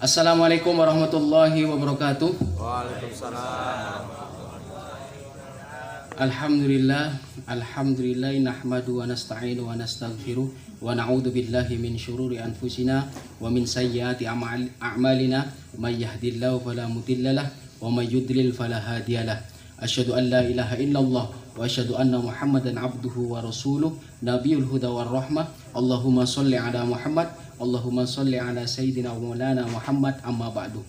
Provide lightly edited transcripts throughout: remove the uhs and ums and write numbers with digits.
Assalamualaikum warahmatullahi wabarakatuh. Waalaikumsalam. Alhamdulillah nahmadu wa nasta'inu wa nastaghfiruh wa na'udzu billahi min syururi anfusina wa min sayyiati a'malina may yahdihillahu fala mudhillalah wa may yudlil fala hadiyalah. Asyhadu an la ilaha illallah wa asyhadu anna Muhammadan abduhu wa rasuluh nabiyul huda war rahmah. Allahumma shalli ala Muhammad, Allahumma shalli ala sayyidina wa maulana Muhammad, amma ba'du.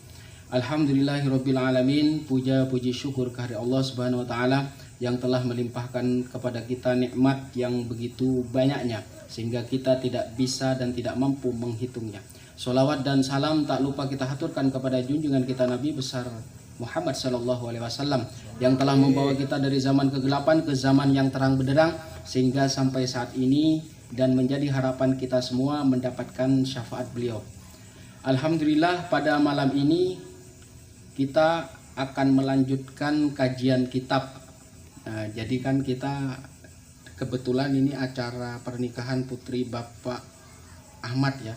Alhamdulillahirabbil alamin. Puja puji syukur kehadirat Allah Subhanahu wa taala yang telah melimpahkan kepada kita nikmat yang begitu banyaknya sehingga kita tidak bisa dan tidak mampu menghitungnya. Sholawat dan salam tak lupa kita haturkan kepada junjungan kita Nabi besar Muhammad sallallahu alaihi wasallam yang telah membawa kita dari zaman kegelapan ke zaman yang terang benderang sehingga sampai saat ini dan menjadi harapan kita semua mendapatkan syafaat beliau. Alhamdulillah pada malam ini kita akan melanjutkan kajian kitab. Nah, jadi kan kita kebetulan ini acara pernikahan putri Bapak Ahmad ya.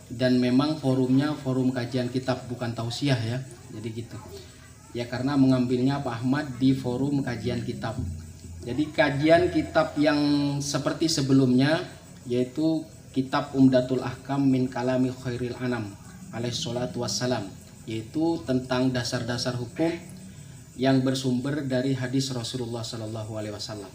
Dan memang forumnya forum kajian kitab bukan tausiah ya. Jadi gitu. Ya karena mengambilnya Pak Ahmad di forum kajian kitab. Jadi kajian kitab yang seperti sebelumnya yaitu kitab Umdatul Ahkam min Kalami Khairil Anam alaihi salatu wassalam, yaitu tentang dasar-dasar hukum yang bersumber dari hadis Rasulullah sallallahu alaihi wasallam.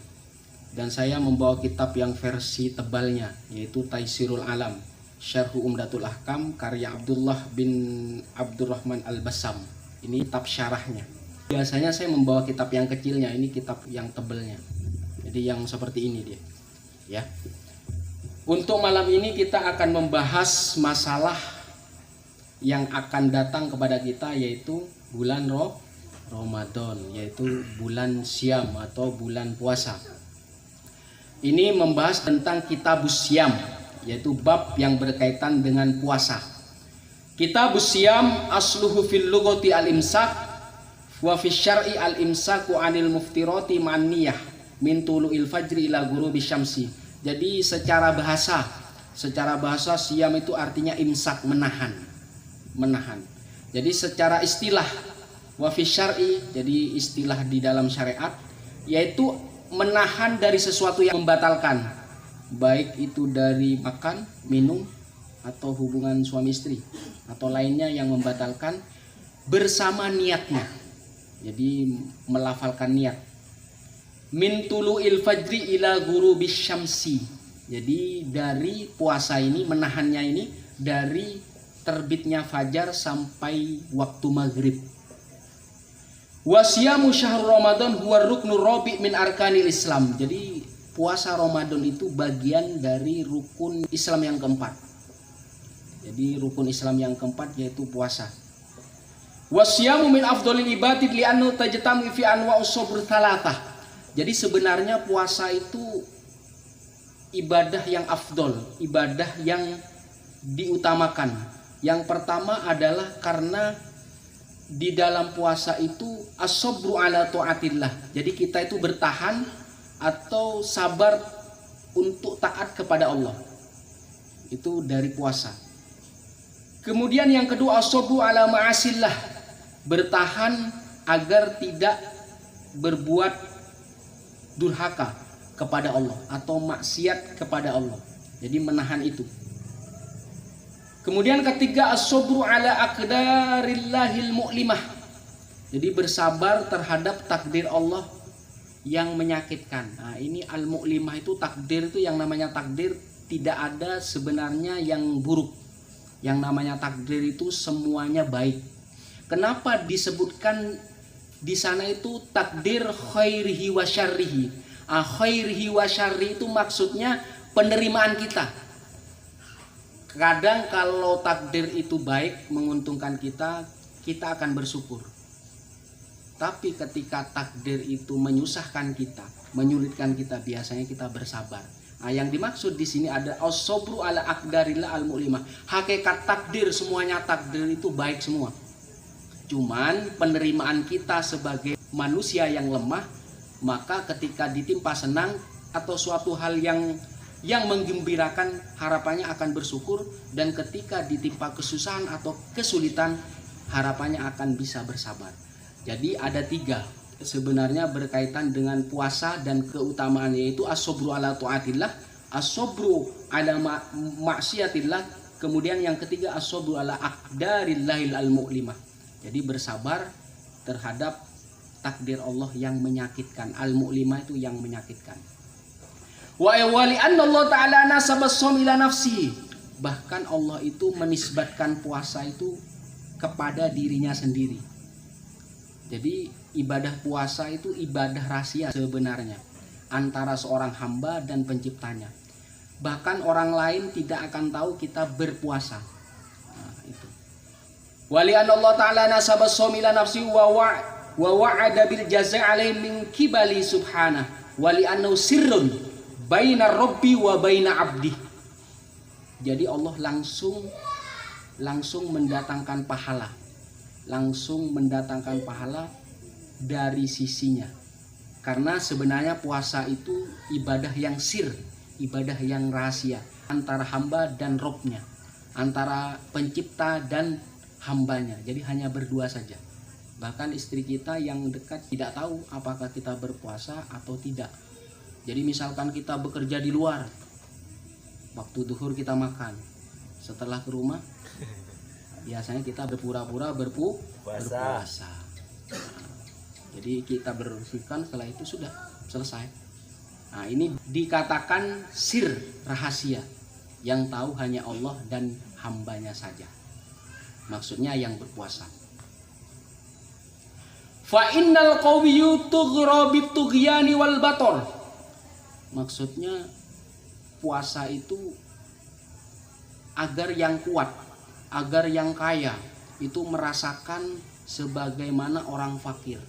Dan saya membawa kitab yang versi tebalnya yaitu Taisirul Alam Syarhu Umdatul Ahkam karya Abdullah bin Abdurrahman Al-Bassam. Ini kitab syarahnya. Biasanya saya membawa kitab yang kecilnya, ini kitab yang tebelnya. Jadi yang seperti ini dia. Ya. Untuk malam ini kita akan membahas masalah yang akan datang kepada kita yaitu bulan Ramadan, yaitu bulan Syam atau bulan puasa. Ini membahas tentang Kitabus Syam, yaitu bab yang berkaitan dengan puasa. Kitabus Syam asluhu fil lughati al-imsak wa fi syar'i al-imsaku 'anil muftirati ma'an niyah min tulu'il fajri ila ghurubi syamsi. Jadi secara bahasa siam itu artinya imsak, menahan. Jadi secara istilah wa fi syar'i, jadi istilah di dalam syariat yaitu menahan dari sesuatu yang membatalkan, baik itu dari makan, minum atau hubungan suami istri atau lainnya yang membatalkan bersama niatnya. Jadi melafalkan niat. Min tulu'il fajri ila ghurubi syamsi. Jadi dari puasa ini, menahannya ini dari terbitnya fajar sampai waktu maghrib. Wa siyamu syahrul Ramadan huwa ruknur rabi' min arkanil Islam. Jadi puasa Ramadan itu bagian dari rukun Islam yang keempat. Jadi rukun Islam yang keempat yaitu puasa. Wasyamu min afdhalil ibadati li'annahu tajtami fi anwa'us sabr thalathah. Jadi sebenarnya puasa itu ibadah yang afdol, ibadah yang diutamakan. Yang pertama adalah karena di dalam puasa itu as-sabru ala taatillah. Jadi kita itu bertahan atau sabar untuk taat kepada Allah. Itu dari puasa. Kemudian yang kedua as-sabru ala ma'asillah. Bertahan agar tidak berbuat durhaka kepada Allah atau maksiat kepada Allah. Jadi menahan itu. Kemudian ketiga as-sabru ala aqdarillahil mu'limah. Jadi bersabar terhadap takdir Allah yang menyakitkan. Nah, ini al-mu'limah itu takdir itu yang namanya takdir tidak ada sebenarnya yang buruk. Yang namanya takdir itu semuanya baik. Kenapa disebutkan di sana itu takdir khairihi wa syarrihi? Khairihi wa syarrihi itu maksudnya penerimaan kita. Kadang kalau takdir itu baik menguntungkan kita, kita akan bersyukur. Tapi ketika takdir itu menyusahkan kita, menyulitkan kita, biasanya kita bersabar. Nah, yang dimaksud di sini ada as-sabru ala aqdarillah al-mu'limah. Hakikat takdir, semuanya takdir itu baik semua. Cuman penerimaan kita sebagai manusia yang lemah, maka ketika ditimpa senang atau suatu hal yang Yang menggembirakan harapannya akan bersyukur, dan ketika ditimpa kesusahan atau kesulitan harapannya akan bisa bersabar. Jadi ada 3 sebenarnya berkaitan dengan puasa dan keutamaan, yaitu as-sabru ala taatillah, as-sabru ala maksiatillah, kemudian yang ketiga as-sabru ala aqdarillahil al-mu'limah. Jadi bersabar terhadap takdir Allah yang menyakitkan. Al-mu'limah itu yang menyakitkan. Wa wali anna Allah ta'ala nasaba shaum ila nafsi. Bahkan Allah itu menisbatkan puasa itu kepada dirinya sendiri. Jadi ibadah puasa itu ibadah rahasia sebenarnya antara seorang hamba dan penciptanya. Bahkan orang lain tidak akan tahu kita berpuasa. Nah, itu. Wali anna Allah ta'ala nasaba shaum ila nafsi wa wa'ada bil jazaa'i alaihi min kibali subhanahu wali annahu sirrun baina rabbi wa baina abdi. Jadi Allah langsung mendatangkan pahala. Langsung mendatangkan pahala dari sisinya. Karena sebenarnya puasa itu ibadah yang sir, ibadah yang rahasia antara hamba dan Robnya, antara pencipta dan hambanya. Jadi hanya berdua saja. Bahkan istri kita yang dekat tidak tahu apakah kita berpuasa atau tidak. Jadi misalkan kita bekerja di luar, waktu duhur kita makan, setelah ke rumah biasanya kita berpura-pura berpuasa. Jadi kita bersihkan, setelah itu sudah selesai. Nah, ini dikatakan sir, rahasia, yang tahu hanya Allah dan hambanya saja. Maksudnya yang berpuasa. Fa innal qawiyyu tughra bit tughyani wal bator. Maksudnya puasa itu agar yang kuat, agar yang kaya itu merasakan sebagaimana orang fakir.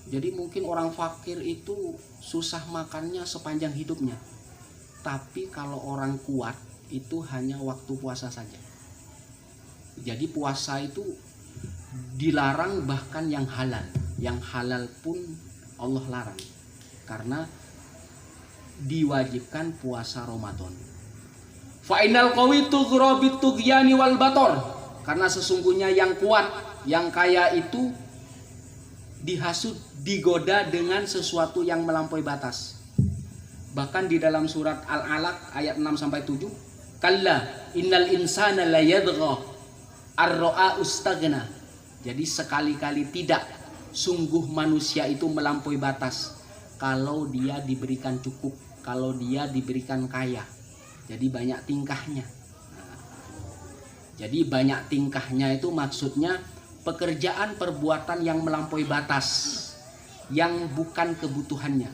Jadi mungkin orang fakir itu susah makannya sepanjang hidupnya. Tapi kalau orang kuat itu hanya waktu puasa saja. Jadi puasa itu dilarang, bahkan yang halal. Yang halal pun Allah larang. Karena diwajibkan puasa Ramadan. Fa innal qawi tughra bit tughyani wal bator. Karena sesungguhnya yang kuat, yang kaya itu dihasut, digoda dengan sesuatu yang melampaui batas. Bahkan di dalam surat Al-Alaq ayat 6 sampai 7, kalla innal insana la yadgha ar-ra'a ustaghna. Jadi sekali-kali tidak, sungguh manusia itu melampaui batas kalau dia diberikan cukup, kalau dia diberikan kaya. Jadi banyak tingkahnya. Jadi banyak tingkahnya itu maksudnya pekerjaan perbuatan yang melampaui batas, yang bukan kebutuhannya.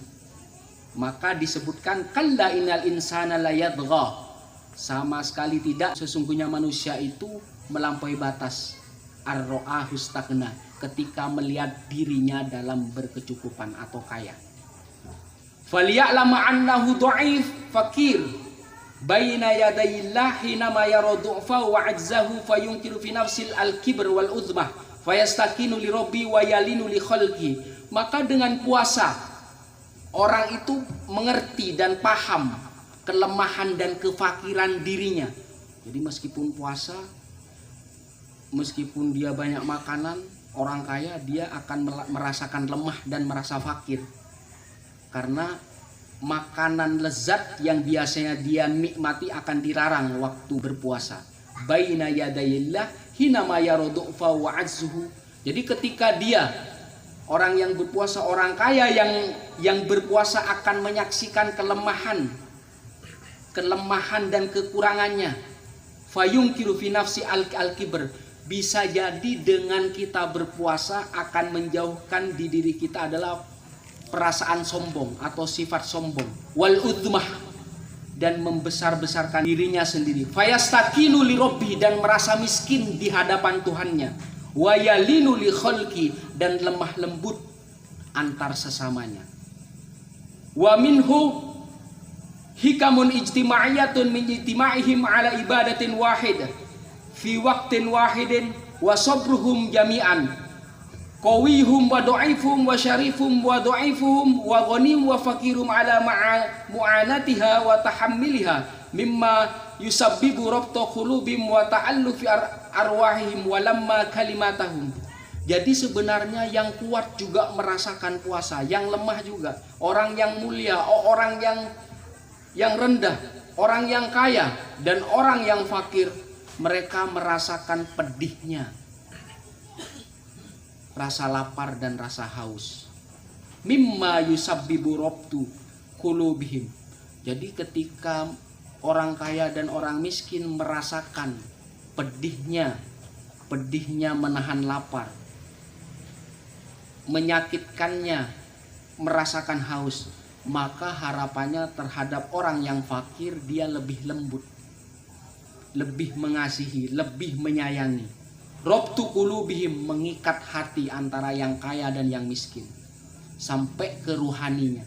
Maka disebutkan kalla innal insana la yadgha. Sama sekali tidak, sesungguhnya manusia itu melampaui batas. Ar-ra'a hustagna, ketika melihat dirinya dalam berkecukupan atau kaya. Faliya'lama annahu dha'if fakir baina yadayillah hinama yara du'fa wa 'ajzahu fayunkiru fi nafsil al-kibr wal uzmah fayastakinu li rabbi wa yalinu li khalqi. Maka dengan puasa orang itu mengerti dan paham kelemahan dan kefakiran dirinya. Jadi meskipun puasa, meskipun dia banyak makanan, orang kaya dia akan merasakan lemah dan merasa fakir. Karena makanan lezat yang biasanya dia nikmati akan dilarang waktu berpuasa. Baina yadayillah hinama yarodu'fa wa azzuhu. Jadi ketika dia, orang yang berpuasa, orang kaya yang berpuasa akan menyaksikan kelemahan dan kekurangannya. Fayungkiru fi nafsi al-kibr. Bisa jadi dengan kita berpuasa akan menjauhkan di diri kita adalah perasaan sombong atau sifat sombong, wal udmah, dan membesar-besarkan dirinya sendiri. Fayastakinu li rabbi, dan merasa miskin di hadapan Tuhannya. Wa yalinu li khalqi, dan lemah lembut antar sesamanya. Wa minhu hikamun ijtima'iyatun min ijtima'ihim ala ibadatin wahidah fi waqtin wahidin wa sabruhum jami'an qawihum wa dha'ifuhum wa syarifum wa dha'ifuhum wa ghanim wa fakirum ala mu'anatiha wa tahammiliha mimma yusabbibu rabta qulubihim wa ta'allufi arwahihim wa lamma kalimatahum. Jadi sebenarnya yang kuat juga merasakan puasa, yang lemah juga, orang yang mulia, orang yang rendah, orang yang kaya dan orang yang fakir, mereka merasakan pedihnya rasa lapar dan rasa haus. Mimma yusabbibu rabtu qulubihim. Jadi ketika orang kaya dan orang miskin merasakan pedihnya menahan lapar, menyakitkannya merasakan haus, maka harapannya terhadap orang yang fakir dia lebih lembut, lebih mengasihi, lebih menyayangi. Rabtu qulubihim, mengikat hati antara yang kaya dan yang miskin sampai ke ruhaninya,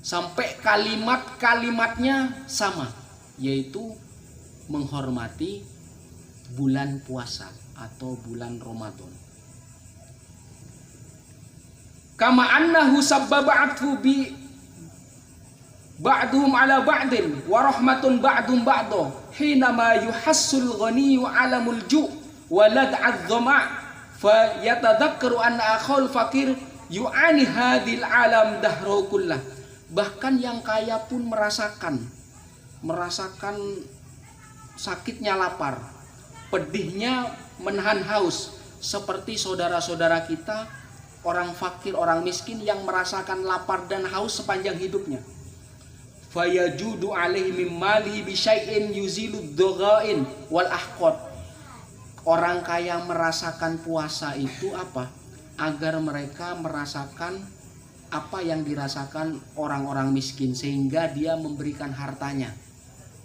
sampai kalimat-kalimatnya sama, yaitu menghormati bulan puasa atau bulan Ramadan. Kama annahu sabbaba'athu bi ba'duhum ala ba'din wa rahmatun ba'dum ba'do hinama yuhassul ghaniyyu alamul ju' wa lad'adh dhama' fa yatadhakkaru anna akhul fakir yu'ani hadhil alam dahru kullah. Bahkan yang kaya pun merasakan sakitnya lapar, pedihnya menahan haus, seperti saudara-saudara kita orang fakir, orang miskin yang merasakan lapar dan haus sepanjang hidupnya. Fayajudu alaihi mim malihi bi syai'in yuzilu dhaghain wal ahqad. Orang kaya merasakan puasa itu apa? Agar mereka merasakan apa yang dirasakan orang-orang miskin, sehingga dia memberikan hartanya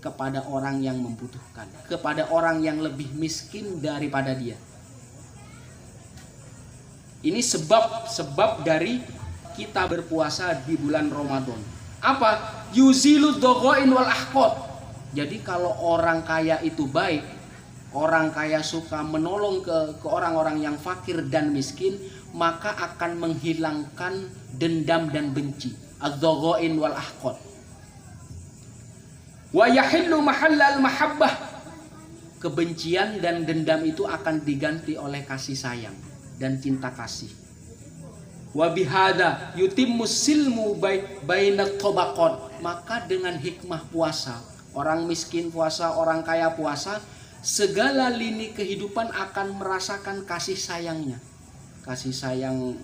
kepada orang yang membutuhkan, kepada orang yang lebih miskin daripada dia. Ini sebab dari kita berpuasa di bulan Ramadan. Apa? Yuzilu dhaghain wal ahqad. Jadi kalau orang kaya itu baik, orang kaya suka menolong ke orang-orang yang fakir dan miskin, maka akan menghilangkan dendam dan benci. Adz-dhaghain wal ahqad. Wa yahillu mahallal mahabbah. Kebencian dan dendam itu akan diganti oleh kasih sayang dan cinta kasih. Wa bihada yutimmus silmu bainat tabaqat. Maka dengan hikmah puasa, orang miskin puasa, orang kaya puasa, segala lini kehidupan akan merasakan kasih sayangnya. Kasih sayang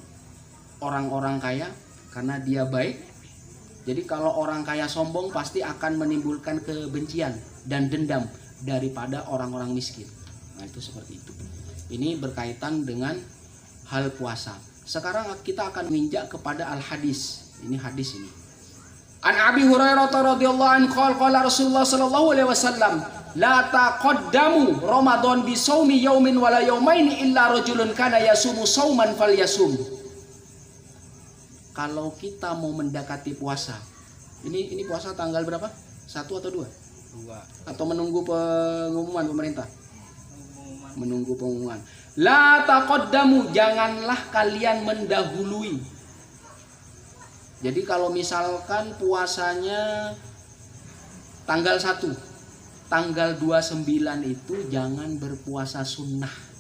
orang-orang kaya karena dia baik. Jadi kalau orang kaya sombong pasti akan menimbulkan kebencian dan dendam daripada orang-orang miskin. Nah, itu seperti itu. Ini berkaitan dengan hal puasa. Sekarang kita akan menginjak kepada al-hadis. Ini hadis ini. An Abi Hurairah radhiyallahu anhu qala Rasulullah sallallahu alaihi wasallam, la taqaddamu Ramadan bi shaumi yaumin wala yaumaini illa rajulun kana yasumu sauman falyasum. Kalau kita mau mendekati puasa, ini puasa tanggal berapa? 1 atau 2? 2. Atau menunggu pengumuman pemerintah? Menunggu pengumuman. La taqaddamu, janganlah kalian mendahului. Jadi kalau misalkan puasanya tanggal 1, tanggal 29 itu jangan berpuasa sunnah.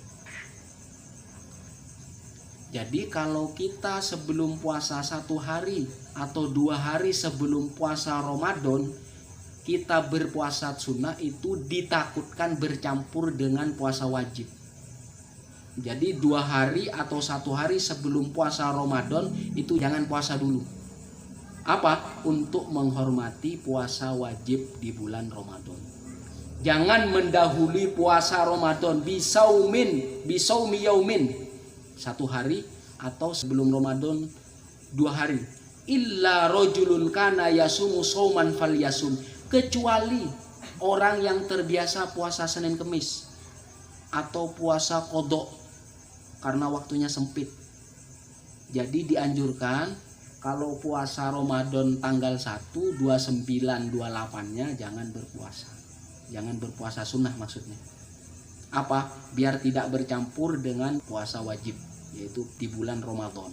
Jadi kalau kita sebelum puasa 1 hari atau 2 hari sebelum puasa Ramadan, kita berpuasa sunnah, itu ditakutkan bercampur dengan puasa wajib. Jadi 2 hari atau 1 hari sebelum puasa Ramadan itu jangan puasa dulu. Apa? Untuk menghormati puasa wajib di bulan Ramadan. Jangan mendahului puasa Ramadan bisaumi yaumin, 1 hari atau sebelum Ramadan 2 hari. Illa rajulun kana yasumu sauman falyasum, kecuali orang yang terbiasa puasa Senin Kemis atau puasa qadha karena waktunya sempit. Jadi dianjurkan kalau puasa Ramadan tanggal 1, 29, 28-nya jangan berpuasa. Jangan berpuasa sunnah maksudnya. Apa? Biar tidak bercampur dengan puasa wajib. yaitu di bulan Ramadan.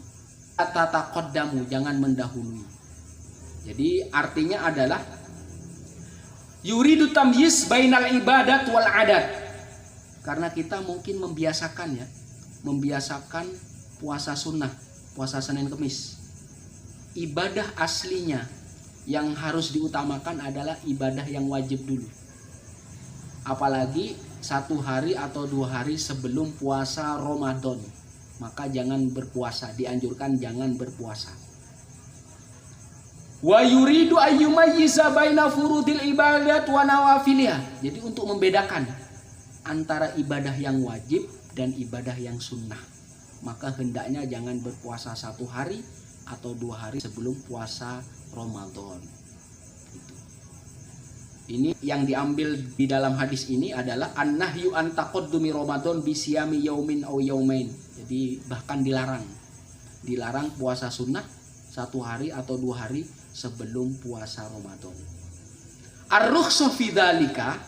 Tataqaddamu, jangan mendahului. Jadi artinya adalah yuridu tamyiz bainal ibadat wal adat. Karena kita mungkin membiasakan puasa sunnah, puasa Senin Kemis. Ibadah aslinya yang harus diutamakan adalah ibadah yang wajib dulu. Apalagi 1 hari atau 2 hari sebelum puasa Ramadan, maka jangan berpuasa, dianjurkan jangan berpuasa. Wa yuridu ayyumayyiza baina furudil ibadat wa nawafiliha. Jadi untuk membedakan antara ibadah yang wajib dan ibadah yang sunnah, maka hendaknya jangan berpuasa 1 hari atau 2 hari sebelum puasa Ramadan. Ini yang diambil di dalam hadis ini adalah an-nahyu an taqaddumi Ramadan bi siyami yaumin aw yaumain. Jadi bahkan dilarang puasa sunnah 1 hari atau 2 hari sebelum puasa Ramadan. Ar-rukhsah fi dzalika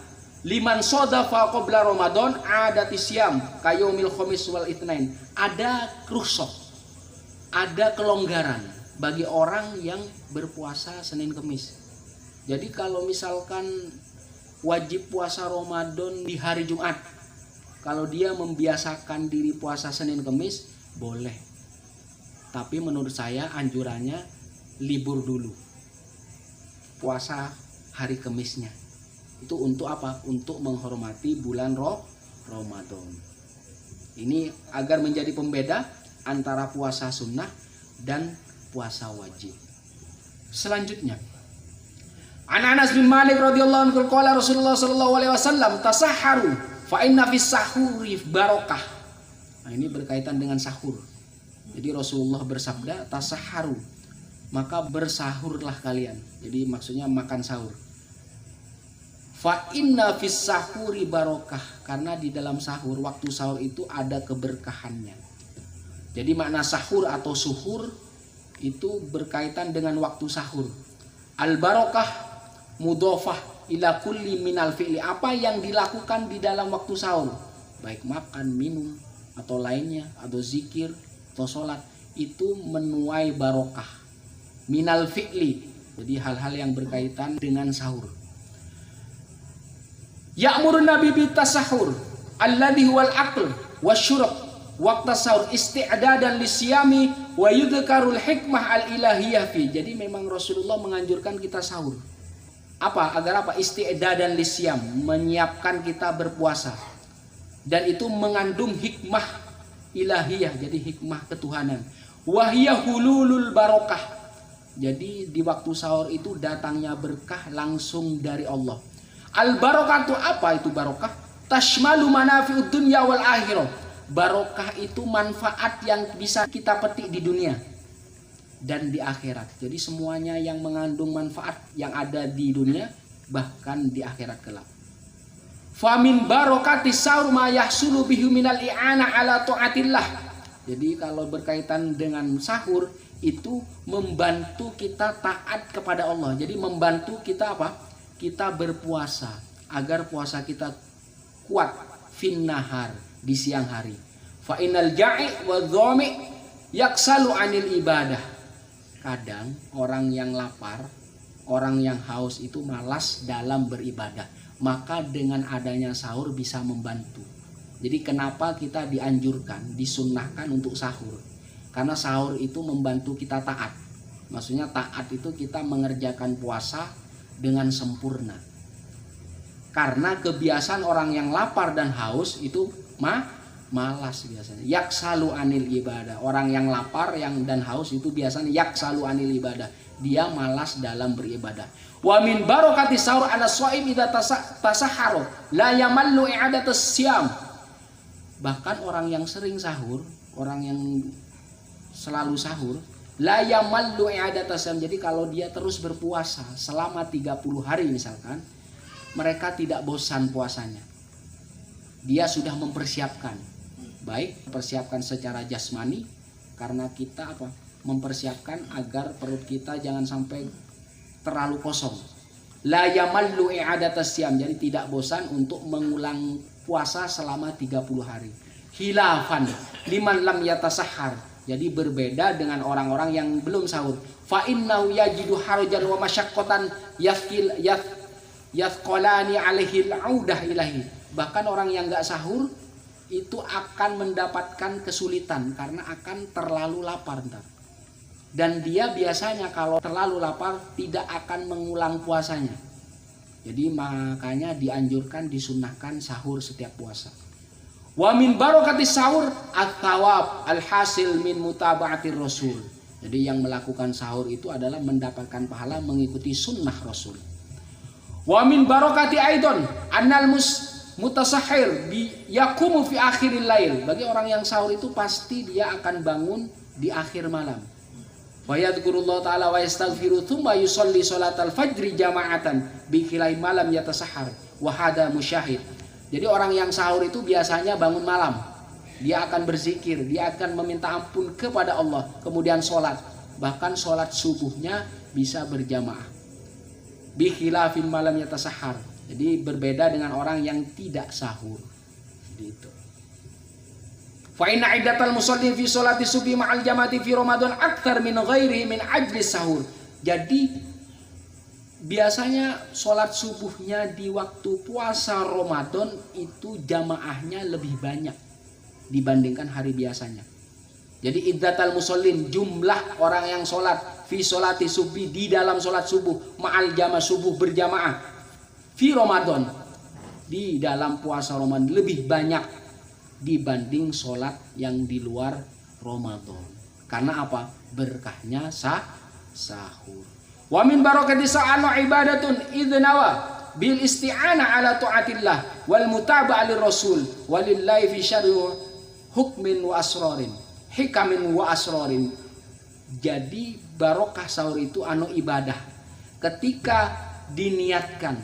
liman shadafa qabla Ramadan adati siyam kayaumil khamis wal itsnain. Ada rukhsah, ada kelonggaran bagi orang yang berpuasa Senin Kemis. Jadi kalau misalkan wajib puasa Ramadan di hari Jumat, kalau dia membiasakan diri puasa Senin Kemis boleh. Tapi menurut saya anjurannya libur dulu, puasa hari Kemisnya. Itu untuk apa? Untuk menghormati bulan Ramadan. Ini agar menjadi pembeda antara puasa sunnah dan puasa wajib. Selanjutnya, An Anas bin Malik radhiyallahu anhu qala Rasulullah sallallahu alaihi wasallam tasahharu fa inna fis sahuri barakah. Nah, ini berkaitan dengan sahur. Jadi Rasulullah bersabda tasahharu, maka bersahurlah kalian. Jadi maksudnya makan sahur. Fa inna fis sahuri barakah, karena di dalam sahur, waktu sahur itu ada keberkahannya. Jadi makna sahur atau suhur itu berkaitan dengan waktu sahur. Al barakah mudhofah ila kulli minal fi'li, apa yang dilakukan di dalam waktu sahur, baik makan, minum atau lainnya, atau zikir atau sholat, itu menuai barokah minal fi'li. Jadi hal-hal yang berkaitan dengan sahur. Ya'murun nabi bitasahur alladhi huwal aql wasyurab waqta sahur isti'dadan lisyami wa yudhkarul hikmah al-ilahiyah fi. Jadi memang Rasulullah menganjurkan kita sahur. Apa? Agar apa? Isti'dadan lisyam, menyiapkan kita berpuasa. Dan itu mengandung hikmah ilahiyah, jadi hikmah ketuhanan. Wahiyah hululul barokah. Jadi di waktu sahur itu datangnya berkah langsung dari Allah. Al barokah itu apa itu barokah? Tashmalu manafi'ud dunya wal akhirah. Barokah itu manfaat yang bisa kita petik di dunia dan di akhirat. Jadi semuanya yang mengandung manfaat yang ada di dunia bahkan di akhirat kelak. Famin barokati sahur ma yahsulu bihi minal i'ana ala taatillah. Jadi kalau berkaitan dengan sahur itu membantu kita taat kepada Allah. Jadi membantu kita apa? Kita berpuasa agar puasa kita kuat fin nahar, di siang hari. Fa inal ja'i wa dhami yaksalu anil ibadah. Kadang orang yang lapar, orang yang haus itu malas dalam beribadah. Maka dengan adanya sahur bisa membantu. Jadi kenapa kita dianjurkan, disunnahkan untuk sahur? Karena sahur itu membantu kita taat. Maksudnya taat itu kita mengerjakan puasa dengan sempurna. Karena kebiasaan orang yang lapar dan haus itu malas biasanya. Yaksalu anil ibadah. Orang yang lapar dan haus itu biasanya yaksalu anil ibadah. Dia malas dalam beribadah. Wa min barokati sahur ala shaim idza tasahharu la yamallu i'adatus siyam. Bahkan orang yang sering sahur, orang yang selalu sahur, la yamallu i'adatus siyam. Jadi kalau dia terus berpuasa selama 30 hari misalkan, mereka tidak bosan puasanya. Dia sudah mempersiapkan, baik mempersiapkan secara jasmani, karena kita apa? Mempersiapkan agar perut kita jangan sampai terlalu kosong. La yamallu i'adatas siyam, jadi tidak bosan untuk mengulang puasa selama 30 hari. Khilafan liman lam yatasahhar. Jadi berbeda dengan orang-orang yang belum sahur. Fa innahu yajidu harajan wa masyaqqatan yathqalani alaihi al-audah ilahi. Bahkan orang yang enggak sahur itu akan mendapatkan kesulitan karena akan terlalu lapar ntar. Dan dia biasanya kalau terlalu lapar tidak akan mengulang puasanya. Jadi makanya dianjurkan, disunnahkan sahur setiap puasa. Wa min barakatis sahur at-thawab al-hasil min mutaba'atir rasul. Jadi yang melakukan sahur itu adalah mendapatkan pahala mengikuti sunnah Rasul. Wa min barakati aidon annal mutasahhir yaqumu fi akhiril lail. Bagi orang yang sahur itu pasti dia akan bangun di akhir malam. Wa yadhkurullah ta'ala wa yastaghfiru thumma yusalli salatal fajri jama'atan bi khilai malam yatasahhar wa hada musyahid. Jadi orang yang sahur itu biasanya bangun malam. Dia akan berzikir, dia akan meminta ampun kepada Allah, kemudian sholat. Bahkan sholat subuhnya bisa berjamaah. Bi khilafin malam yatasahhar. Jadi berbeda dengan orang yang tidak sahur. Gitu. Fa inna iddatal musallin fi sholati subhi ma'al jamaati fi Ramadan akthar min ghairihi min ajli sahur. Jadi biasanya sholat subuhnya di waktu puasa Ramadan itu jamaahnya lebih banyak dibandingkan hari biasanya. Jadi iddatal musallin, jumlah orang yang sholat fi sholati subhi, di dalam sholat subuh, ma'al jamaah subuh berjamaah fi Ramadan, di dalam puasa Ramadan lebih banyak dibanding sholat yang di luar Ramadan. Karena apa? Berkahnya sahur. Wa min barakati sa'anu ibadatun idnawa bil isti'anah ala ta'atillah wal mutaba'ah lir rasul walillahi fi syarri hukmin wa asrorin, hikamin wa asrorin. Jadi barokah sahur itu anu ibadah ketika diniatkan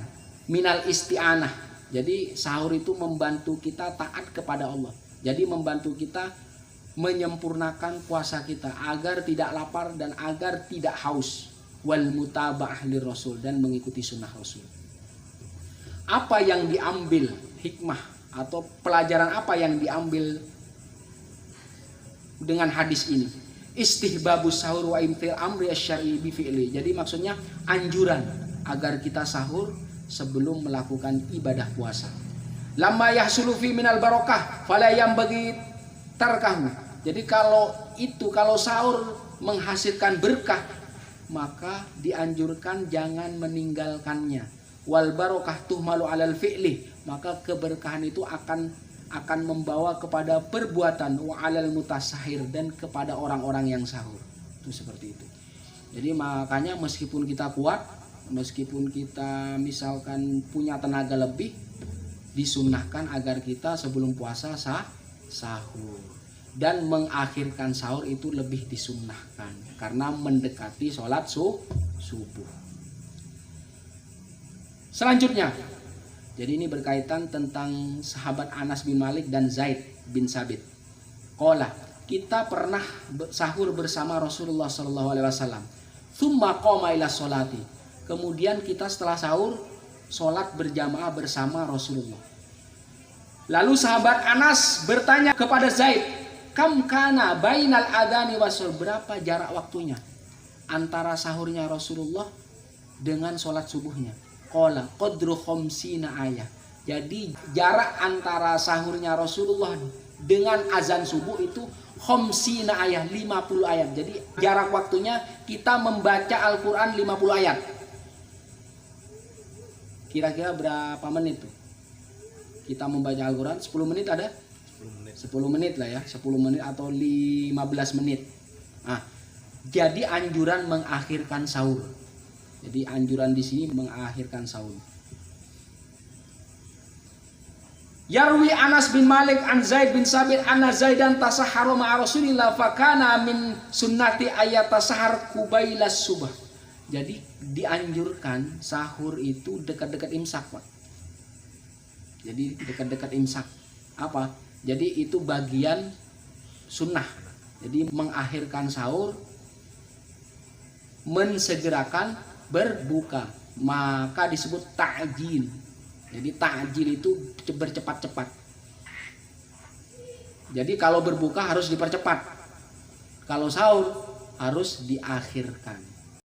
minal isti'anah. Jadi sahur itu membantu kita taat kepada Allah. Jadi membantu kita menyempurnakan puasa kita agar tidak lapar dan agar tidak haus. Wal mutaba'ah lir rasul, dan mengikuti sunnah Rasul. Apa yang diambil hikmah atau pelajaran apa yang diambil dengan hadis ini? Istihbabus sahur wa imtil amri asy-syar'i bi fi'li. Jadi maksudnya anjuran agar kita sahur sebelum melakukan ibadah puasa. Lamma yahsulu fi minal barakah fala yanbaghi tarkahu. Jadi kalau sahur menghasilkan berkah, maka dianjurkan jangan meninggalkannya. Wal barakah tuhmalu alal fi'li, maka keberkahan itu akan membawa kepada perbuatan wa alal mutasahhir, dan kepada orang-orang yang sahur. Itu seperti itu. Jadi makanya meskipun kita kuat, meskipun kita misalkan punya tenaga lebih, disunnahkan agar kita sebelum puasa sahur. Dan mengakhirkan sahur itu lebih disunnahkan karena mendekati sholat subuh. Selanjutnya, jadi ini berkaitan tentang sahabat Anas bin Malik dan Zaid bin Sabit. Qala, kita pernah sahur bersama Rasulullah SAW. Tsumma qama ila sholati. Kemudian kita setelah sahur sholat berjamaah bersama Rasulullah. Lalu sahabat Anas bertanya kepada Zaid, kam kana bainal adani wasol, berapa jarak waktunya antara sahurnya Rasulullah dengan sholat subuhnya? Qala qadru khamsina ayat. Jadi jarak antara sahurnya Rasulullah dengan azan subuh itu khamsina ayat, 50 ayat. Jadi jarak waktunya kita membaca Al-Quran 50 ayat. Kira-kira berapa menit tuh? Kita membaca Al-Quran 10 menit ada? 10 menit lah ya, 10 menit atau 15 menit. Nah, jadi anjuran mengakhirkan sahur. Jadi anjuran di sini mengakhirkan sahur. Yarwi Anas bin Malik an Zaid bin Sabit anna Zaidan tasahhara ma'a Rasulillah fakana min sunnati ayat tasahhar qubailas subah. Jadi dianjurkan sahur itu dekat-dekat imsak, Pak. Jadi dekat-dekat imsak. Apa? Jadi itu bagian sunnah. Jadi mengakhirkan sahur, mensegerakan berbuka, maka disebut ta'jil. Jadi ta'jil itu bercepat-cepat. Jadi kalau berbuka harus dipercepat. Kalau sahur harus diakhirkan.